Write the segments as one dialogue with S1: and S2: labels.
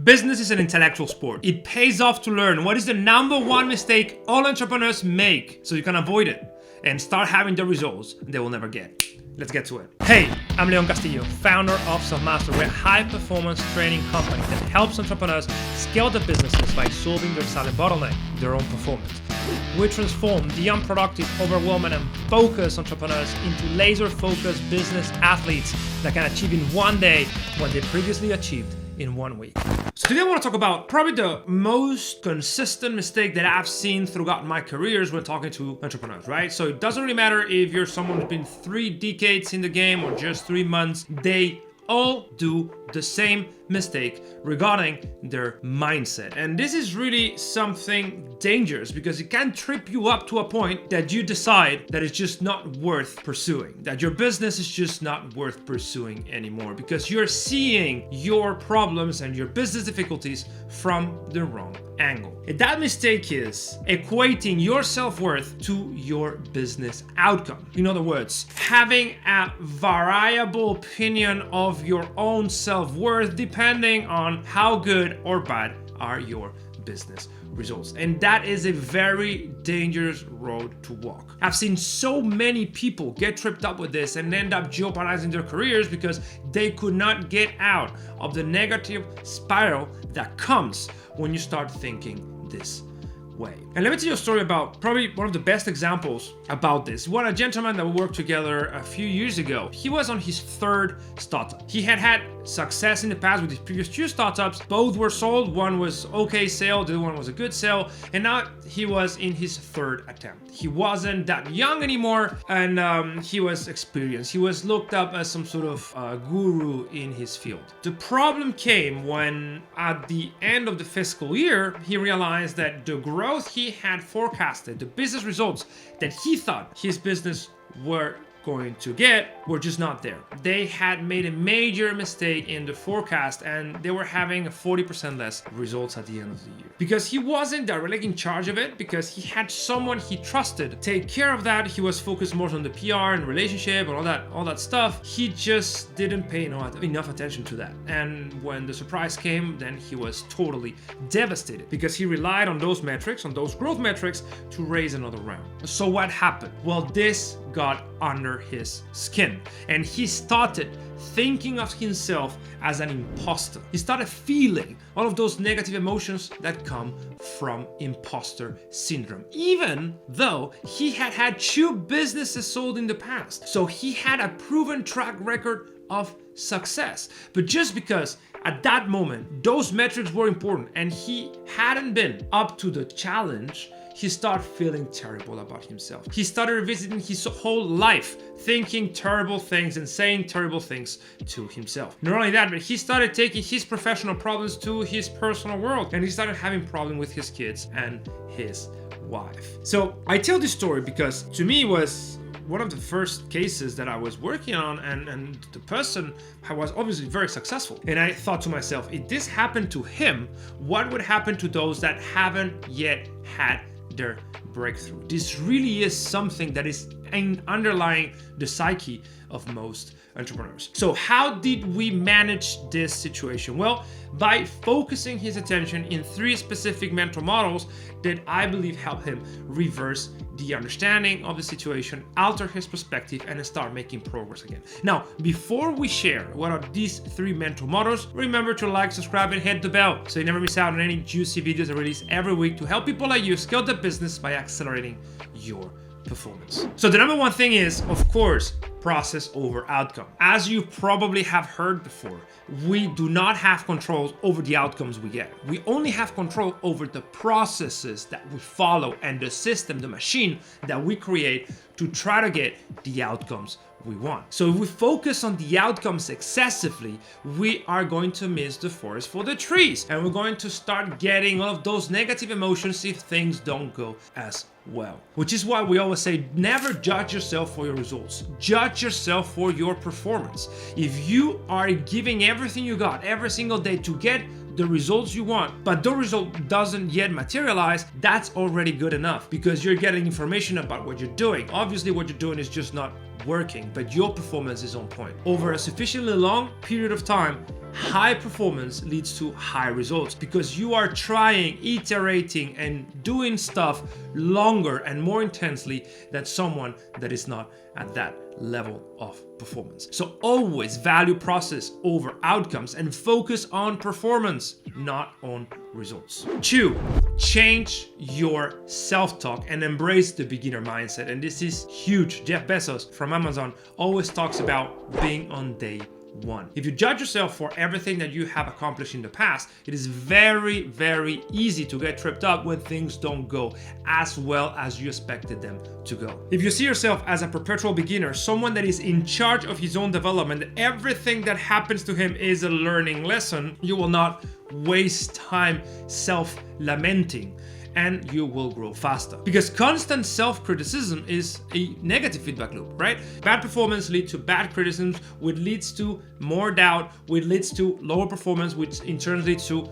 S1: Business is an intellectual sport. It pays off to learn what is the number one mistake all entrepreneurs make so you can avoid it and start having the results they will never get. Let's get to it. Hey, I'm Castillo, founder of Selfmastered. We're a high-performance training company that helps entrepreneurs scale their businesses by solving their silent bottleneck, their own performance. We transform the unproductive, overwhelming, and focused entrepreneurs into laser-focused business athletes that can achieve in one day what they previously achieved in 1 week. So today I want to talk about probably the most consistent mistake that I've seen throughout my careers when talking to entrepreneurs, right? So it doesn't really matter if you're someone who's been 3 decades in the game or just 3 months, they all do the same mistake regarding their mindset. And this is really something dangerous because it can trip you up to a point that you decide that it's just not worth pursuing, that your business is just not worth pursuing anymore because you're seeing your problems and your business difficulties from the wrong angle. And that mistake is equating your self-worth to your business outcome. In other words, having a variable opinion of your own self-worth depending on how good or bad are your business results. And that is a very dangerous road to walk. I've seen so many people get tripped up with this and end up jeopardizing their careers because they could not get out of the negative spiral that comes when you start thinking this way. And let me tell you a story about probably one of the best examples about this. One, a gentleman that we worked together a few years ago. He was on his 3rd startup. He had had success in the past with his previous 2 startups. Both were sold. One was okay sale, the other one was a good sale. And now he was in his 3rd attempt. He wasn't that young anymore and he was experienced. He was looked up as some sort of guru in his field. The problem came when at the end of the fiscal year, he realized that the growth he had forecasted, the business results that he thought his business were going to get were just not there. They had made a major mistake in the forecast and they were having 40% less results at the end of the year. Because he wasn't directly in charge of it, because he had someone he trusted take care of that. He was focused more on the PR and relationship and all that stuff. He just didn't pay enough attention to that. And when the surprise came, then he was totally devastated because he relied on those metrics, on those growth metrics to raise another round. So what happened? Well, this got under his skin and he started thinking of himself as an imposter. He started feeling all of those negative emotions that come from imposter syndrome, even though he had had 2 businesses sold in the past. So he had a proven track record of success. But just because at that moment those metrics were important and he hadn't been up to the challenge, he started feeling terrible about himself. He started revisiting his whole life, thinking terrible things and saying terrible things to himself. Not only that, but he started taking his professional problems to his personal world and he started having problems with his kids and his wife. So I tell this story because to me it was one of the first cases that I was working on and the person was obviously very successful. And I thought to myself, if this happened to him, what would happen to those that haven't yet had their breakthrough? This really is something that is underlying the psyche of most entrepreneurs. So how did we manage this situation? Well, by focusing his attention in 3 specific mental models that I believe help him reverse the understanding of the situation, alter his perspective, and start making progress again. Now, before we share what are these 3 mental models, remember to like, subscribe, and hit the bell so you never miss out on any juicy videos I release every week to help people like you scale their business by accelerating your performance. So the number one thing is, of course, process over outcome. As you probably have heard before, we do not have control over the outcomes we get. We only have control over the processes that we follow and the system, the machine that we create to try to get the outcomes we want. So if we focus on the outcomes excessively, we are going to miss the forest for the trees and we're going to start getting all of those negative emotions if things don't go as well. Which is why we always say never judge yourself for your results. Judge yourself for your performance. If you are giving everything you got every single day to get the results you want, but the result doesn't yet materialize, that's already good enough because you're getting information about what you're doing. Obviously, what you're doing is just not working, but your performance is on point. Over a sufficiently long period of time, high performance leads to high results because you are trying, iterating, and doing stuff longer and more intensely than someone that is not at that level of performance. So always value process over outcomes and focus on performance, not on results. 2, change your self-talk and embrace the beginner mindset. And this is huge. Jeff Bezos from Amazon always talks about being on day 1. If you judge yourself for everything that you have accomplished in the past, it is very, very easy to get tripped up when things don't go as well as you expected them to go. If you see yourself as a perpetual beginner, someone that is in charge of his own development, everything that happens to him is a learning lesson, you will not waste time self-lamenting, and you will grow faster. Because constant self-criticism is a negative feedback loop, right? Bad performance leads to bad criticisms, which leads to more doubt, which leads to lower performance, which in turn leads to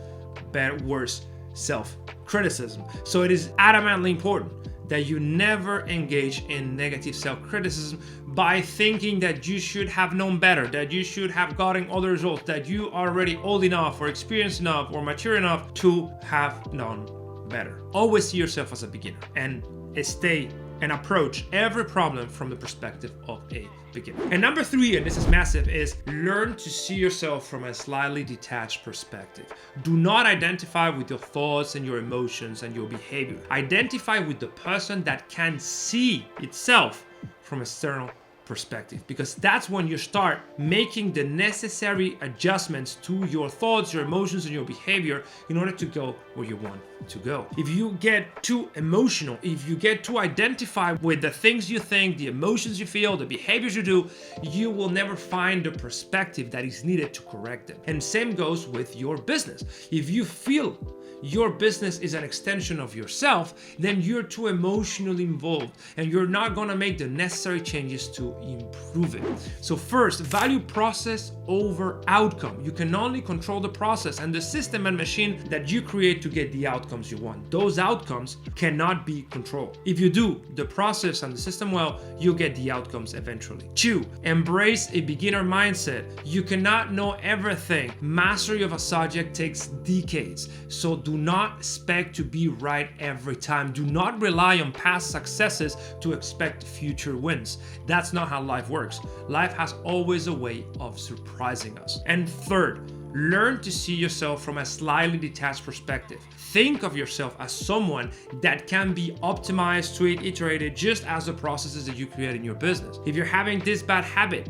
S1: worse self-criticism. So it is adamantly important that you never engage in negative self-criticism by thinking that you should have known better, that you should have gotten other results, that you are already old enough or experienced enough or mature enough to have known better. Always see yourself as a beginner and stay and approach every problem from the perspective of a beginner. And number 3, and this is massive, is learn to see yourself from a slightly detached perspective. Do not identify with your thoughts and your emotions and your behavior. Identify with the person that can see itself from external perspective, because that's when you start making the necessary adjustments to your thoughts, your emotions, and your behavior in order to go where you want to go. If you get too emotional, if you get too identified with the things you think, the emotions you feel, the behaviors you do, you will never find the perspective that is needed to correct them. And same goes with your business. If you feel your business is an extension of yourself, then you're too emotionally involved and you're not gonna make the necessary changes to improve it. So first, value process over outcome. You can only control the process and the system and machine that you create to get the outcomes you want. Those outcomes cannot be controlled. If you do the process and the system well, you'll get the outcomes eventually. 2, embrace a beginner mindset. You cannot know everything. Mastery of a subject takes decades. So do not expect to be right every time. Do not rely on past successes to expect future wins. That's not how life works. Life has always a way of surprising us. And 3rd, learn to see yourself from a slightly detached perspective. Think of yourself as someone that can be optimized, tweaked, iterated, just as the processes that you create in your business. If you're having this bad habit,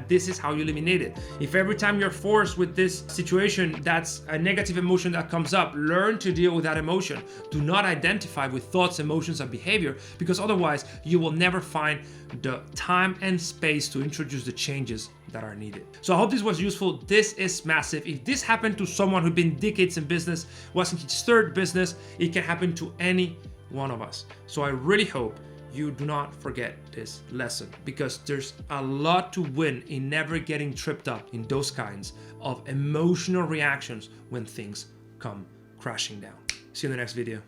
S1: this is how you eliminate it. If every time you're forced with this situation, that's a negative emotion that comes up, learn to deal with that emotion. Do not identify with thoughts, emotions, and behavior, because otherwise you will never find the time and space to introduce the changes that are needed. So I hope this was useful. This is massive. If this happened to someone who'd been decades in business, was in his 3rd business, it can happen to any one of us. So I really hope you do not forget this lesson, because there's a lot to win in never getting tripped up in those kinds of emotional reactions when things come crashing down. See you in the next video.